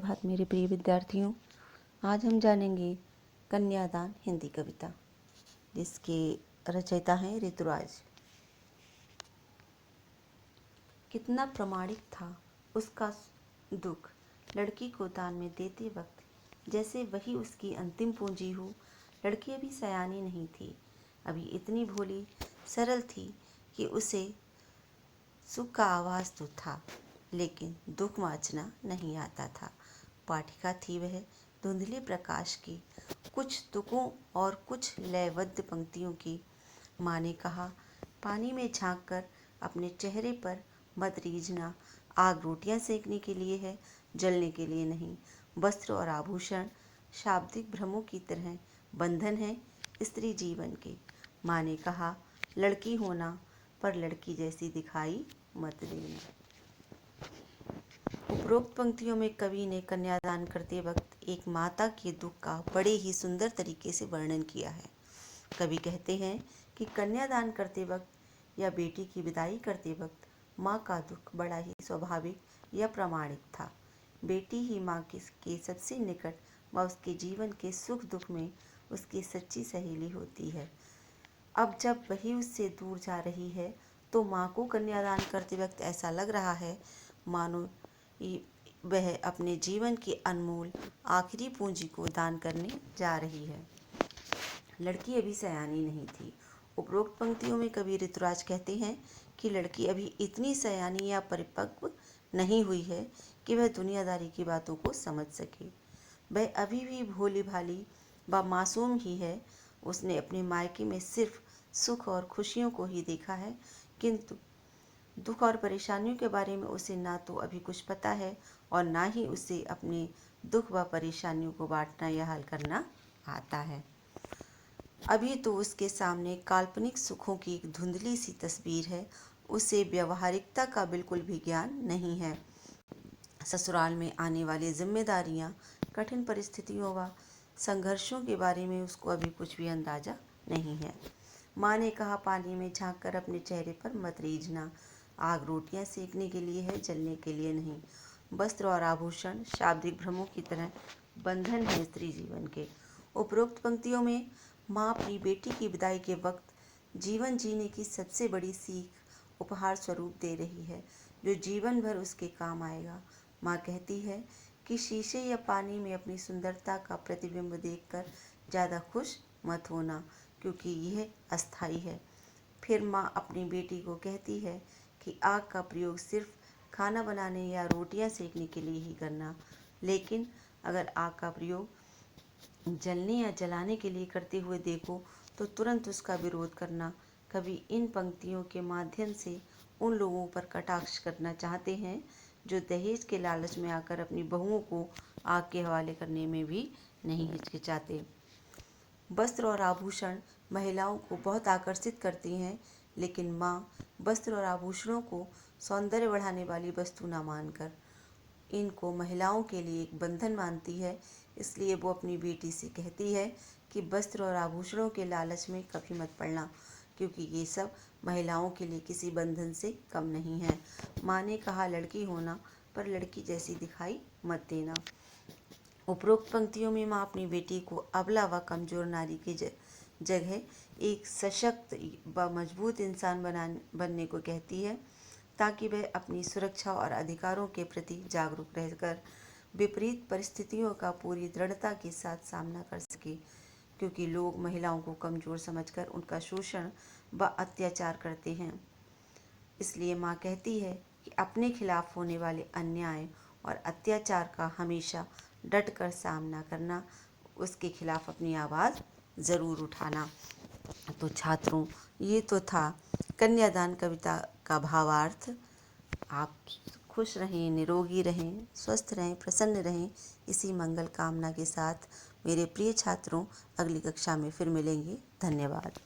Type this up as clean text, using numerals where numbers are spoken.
सुप्रभात मेरे प्रिय विद्यार्थियों। आज हम जानेंगे कन्यादान हिंदी कविता, जिसके रचयिता हैं ऋतुराज। कितना प्रामाणिक था उसका दुख लड़की को दान में देते वक्त, जैसे वही उसकी अंतिम पूंजी हो। लड़की अभी सयानी नहीं थी, अभी इतनी भोली सरल थी कि उसे सुख का आवाज़ तो था, लेकिन दुख माचना नहीं आता था। पाठिका थी वह धुंधले प्रकाश की, कुछ तुकों और कुछ लयबद्ध पंक्तियों की। माँ ने कहा, पानी में झांक कर अपने चेहरे पर मत रीझना। आग रोटियां सेकने के लिए है, जलने के लिए नहीं। वस्त्र और आभूषण शाब्दिक भ्रमों की तरह बंधन है स्त्री जीवन के। माँ ने कहा, लड़की होना पर लड़की जैसी दिखाई मत देना। उपरोक्त पंक्तियों में कवि ने कन्यादान करते वक्त एक माता के दुख का बड़े ही सुंदर तरीके से वर्णन किया है। कवि कहते हैं कि कन्यादान करते वक्त या बेटी की विदाई करते वक्त माँ का दुख बड़ा ही स्वाभाविक या प्रामाणिक था। बेटी ही माँ के सबसे निकट व उसके जीवन के सुख दुख में उसकी सच्ची सहेली होती है। अब जब वही उससे दूर जा रही है तो माँ को कन्यादान करते वक्त ऐसा लग रहा है मानो वह अपने जीवन की अनमोल आखिरी पूंजी को दान करने जा रही है। लड़की अभी सयानी नहीं थी। उपरोक्त पंक्तियों में कवि ऋतुराज कहते हैं कि लड़की अभी इतनी सयानी या परिपक्व नहीं हुई है कि वह दुनियादारी की बातों को समझ सके। वह अभी भी भोली भाली व मासूम ही है। उसने अपने मायके में सिर्फ सुख और खुशियों को ही देखा है, किंतु दुख और परेशानियों के बारे में उसे ना तो अभी कुछ पता है और ना ही उसे अपने दुख व परेशानियों को बांटना या हल करना आता है। अभी तो उसके सामने काल्पनिक सुखों की एक धुंधली सी तस्वीर है। उसे व्यवहारिकता का बिल्कुल भी ज्ञान नहीं है। ससुराल में आने वाली जिम्मेदारियां, कठिन परिस्थितियों व संघर्षों के बारे में उसको अभी कुछ भी अंदाजा नहीं है। माँ ने कहा, पानी में झांक कर अपने चेहरे पर मत रीझना। आग रोटियां सेकने के लिए है, जलने के लिए नहीं। वस्त्र और आभूषण शाब्दिक भ्रमों की तरह बंधन है स्त्री जीवन के। उपरोक्त पंक्तियों में माँ अपनी बेटी की विदाई के वक्त जीवन जीने की सबसे बड़ी सीख उपहार स्वरूप दे रही है, जो जीवन भर उसके काम आएगा। माँ कहती है कि शीशे या पानी में अपनी सुंदरता का प्रतिबिंब देखकर ज़्यादा खुश मत होना, क्योंकि यह अस्थायी है। फिर माँ अपनी बेटी को कहती है कि आग का प्रयोग सिर्फ खाना बनाने या रोटियां सेकने के लिए ही करना, लेकिन अगर आग का प्रयोग जलने या जलाने के लिए करते हुए देखो तो तुरंत उसका विरोध करना। कवि इन पंक्तियों के माध्यम से उन लोगों पर कटाक्ष करना चाहते हैं जो दहेज के लालच में आकर अपनी बहुओं को आग के हवाले करने में भी नहीं हिचकिचाते। वस्त्र और आभूषण महिलाओं को बहुत आकर्षित करती हैं, लेकिन माँ वस्त्र और आभूषणों को सौंदर्य बढ़ाने वाली वस्तु न मानकर इनको महिलाओं के लिए एक बंधन मानती है। इसलिए वो अपनी बेटी से कहती है कि वस्त्र और आभूषणों के लालच में कभी मत पड़ना, क्योंकि ये सब महिलाओं के लिए किसी बंधन से कम नहीं है। माँ ने कहा, लड़की होना पर लड़की जैसी दिखाई मत देना। उपरोक्त पंक्तियों में माँ अपनी बेटी को अबला व कमजोर नारी की जगह एक सशक्त व मजबूत इंसान बनने को कहती है, ताकि वह अपनी सुरक्षा और अधिकारों के प्रति जागरूक रहकर विपरीत परिस्थितियों का पूरी दृढ़ता के साथ सामना कर सके, क्योंकि लोग महिलाओं को कमज़ोर समझकर उनका शोषण व अत्याचार करते हैं। इसलिए माँ कहती है कि अपने खिलाफ होने वाले अन्याय और अत्याचार का हमेशा डटकर सामना करना, उसके खिलाफ अपनी आवाज़ ज़रूर उठाना। तो छात्रों, ये तो था कन्यादान कविता का भावार्थ। आप खुश रहें, निरोगी रहें, स्वस्थ रहें, प्रसन्न रहें, इसी मंगल कामना के साथ मेरे प्रिय छात्रों, अगली कक्षा में फिर मिलेंगे। धन्यवाद।